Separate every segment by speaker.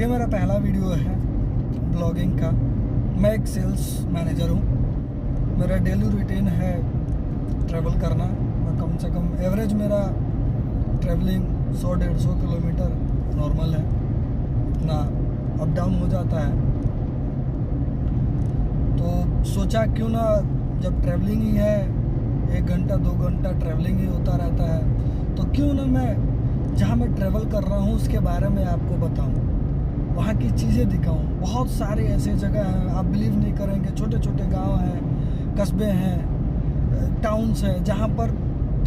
Speaker 1: ये मेरा पहला वीडियो है ब्लॉगिंग का। मैं एक सेल्स मैनेजर हूँ। मेरा डेली रूटीन है ट्रैवल करना। मैं कम से कम एवरेज मेरा ट्रैवलिंग 100-150 किलोमीटर नॉर्मल है। इतना अप डाउन हो जाता है, तो सोचा क्यों ना, जब ट्रैवलिंग ही है 1 घंटा 2 घंटा ट्रैवलिंग ही होता रहता है, तो क्यों ना मैं जहाँ मैं ट्रैवल कर रहा हूँ उसके बारे में आपको बताऊँ, वहाँ की चीज़ें दिखाऊँ। बहुत सारे ऐसे जगह हैं, आप बिलीव नहीं करेंगे, छोटे छोटे गांव हैं, कस्बे हैं, टाउन्स हैं, जहाँ पर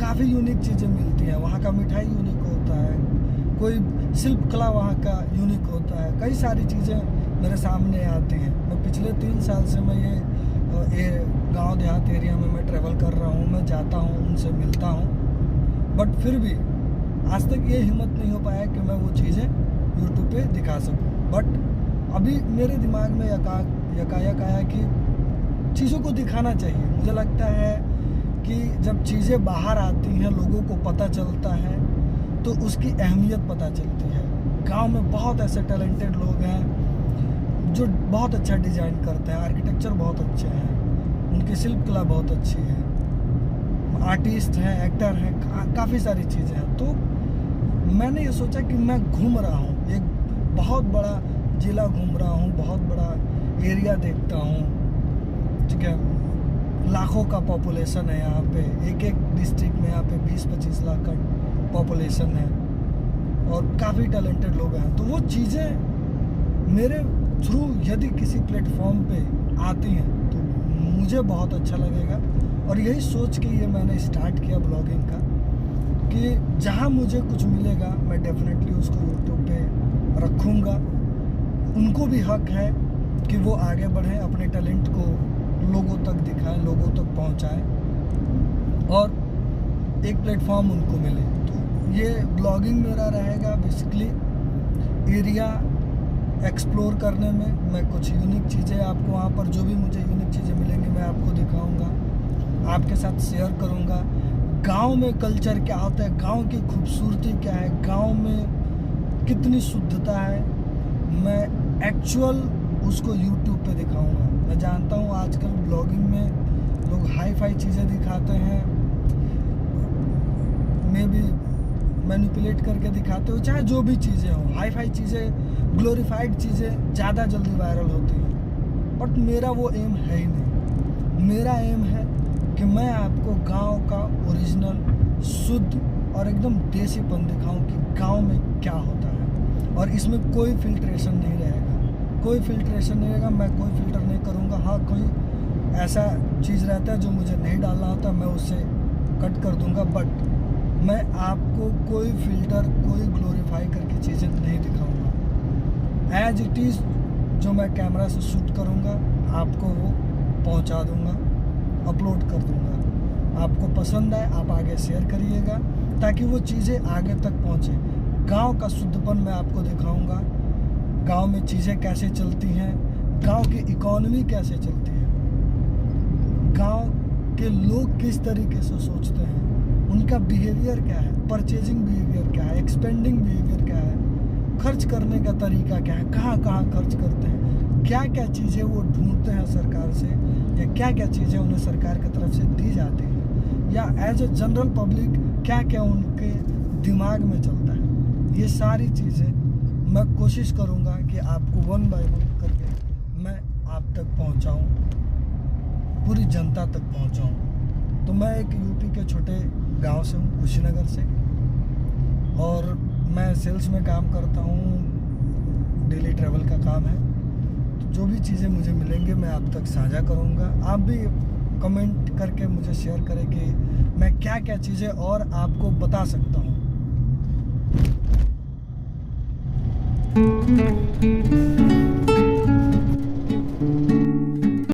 Speaker 1: काफ़ी यूनिक चीज़ें मिलती हैं। वहाँ का मिठाई यूनिक होता है, कोई शिल्प कला वहाँ का यूनिक होता है, कई सारी चीज़ें मेरे सामने आती हैं। मैं पिछले 3 साल से मैं ये गांव देहात एरिया में मैं ट्रैवल कर रहा हूँ। मैं जाता हूँ, उनसे मिलता हूँ, बट फिर भी आज तक ये हिम्मत नहीं हो पाया कि मैं वो चीज़ें यूट्यूब पे दिखा सकूँ। बट अभी मेरे दिमाग में यकायक आया कि चीज़ों को दिखाना चाहिए। मुझे लगता है कि जब चीज़ें बाहर आती हैं, लोगों को पता चलता है, तो उसकी अहमियत पता चलती है। गांव में बहुत ऐसे टैलेंटेड लोग हैं जो बहुत अच्छा डिज़ाइन करते हैं, आर्किटेक्चर बहुत अच्छे हैं, उनकी शिल्प कला बहुत अच्छी है, आर्टिस्ट हैं, एक्टर हैं, काफ़ी सारी चीज़ें हैं। तो मैंने ये सोचा कि मैं घूम रहा हूँ, एक बहुत बड़ा ज़िला घूम रहा हूँ, बहुत बड़ा एरिया देखता हूँ, ठीक है। लाखों का पॉपुलेशन है यहाँ पे, एक डिस्ट्रिक्ट में यहाँ पे 20-25 लाख का पॉपुलेशन है और काफ़ी टैलेंटेड लोग हैं। तो वो चीज़ें मेरे थ्रू यदि किसी प्लेटफॉर्म पे आती हैं तो मुझे बहुत अच्छा लगेगा। और यही सोच के ये मैंने स्टार्ट किया ब्लॉगिंग का, कि जहाँ मुझे कुछ मिलेगा मैं डेफिनेटली उसको यूट्यूब पे रखूँगा। उनको भी हक है कि वो आगे बढ़ें, अपने टैलेंट को लोगों तक दिखाएं, लोगों तक पहुंचाएं और एक प्लेटफॉर्म उनको मिले। तो ये ब्लॉगिंग मेरा रहेगा बेसिकली एरिया एक्सप्लोर करने में। मैं कुछ यूनिक चीज़ें आपको वहाँ पर जो भी मुझे यूनिक चीज़ें मिलेंगी मैं आपको दिखाऊंगा, आपके साथ शेयर करूंगा। गांव में कल्चर क्या होता है, गांव की खूबसूरती क्या है, गांव में कितनी शुद्धता है, मैं एक्चुअल उसको यूट्यूब पे दिखाऊंगा। मैं जानता हूँ आजकल ब्लॉगिंग में लोग हाई फाई चीज़ें दिखाते हैं, मे बी मैनिपुलेट करके दिखाते हो, चाहे जो भी चीज़ें हो, हाई फाई चीज़ें, ग्लोरीफाइड चीज़ें ज़्यादा जल्दी वायरल होती हैं। बट मेरा वो एम है ही नहीं। मेरा एम है कि मैं आपको गांव का ओरिजिनल शुद्ध और एकदम देसीपन दिखाऊं कि गांव में क्या होता है। और इसमें कोई फिल्ट्रेशन नहीं रहेगा, कोई फिल्ट्रेशन नहीं रहेगा, मैं कोई फिल्टर नहीं करूँगा। हाँ, कोई ऐसा चीज़ रहता है जो मुझे नहीं डालना होता, मैं उससे कट कर दूँगा, बट मैं आपको कोई फिल्टर, कोई ग्लोरीफाई करके चीज़ें नहीं दिखाऊंगा। एज इट इज़ जो मैं कैमरा से शूट करूँगा आपको वो पहुँचा दूँगा, अपलोड कर दूँगा। आपको पसंद आए आप आगे शेयर करिएगा ताकि वो चीज़ें आगे तक पहुँचे। गांव का शुद्धपन मैं आपको दिखाऊँगा, गांव में चीज़ें कैसे चलती हैं, गांव की इकोनॉमी कैसे चलती है, गांव के लोग किस तरीके से सोचते हैं, उनका बिहेवियर क्या है, परचेजिंग बिहेवियर क्या है, एक्सपेंडिंग बिहेवियर क्या है, खर्च करने का तरीका क्या है, कहाँ कहाँ खर्च करते हैं, क्या क्या चीज़ें वो ढूंढते हैं सरकार से, या क्या क्या चीज़ें उन्हें सरकार की तरफ से दी जाती हैं, या एज ए जनरल पब्लिक क्या क्या उनके दिमाग में चलता है। ये सारी चीज़ें मैं कोशिश करूँगा कि आपको 1 बाय 1 करके मैं आप तक पहुँचाऊँ, पूरी जनता तक पहुँचाऊँ। तो मैं एक यूपी के छोटे गांव से हूँ, कुशीनगर से, और मैं सेल्स में काम करता हूँ, डेली ट्रैवल का काम है। तो जो भी चीज़ें मुझे मिलेंगे मैं आप तक साझा करूँगा। आप भी कमेंट करके मुझे शेयर करें कि मैं क्या क्या चीज़ें और आपको बता सकता हूँ।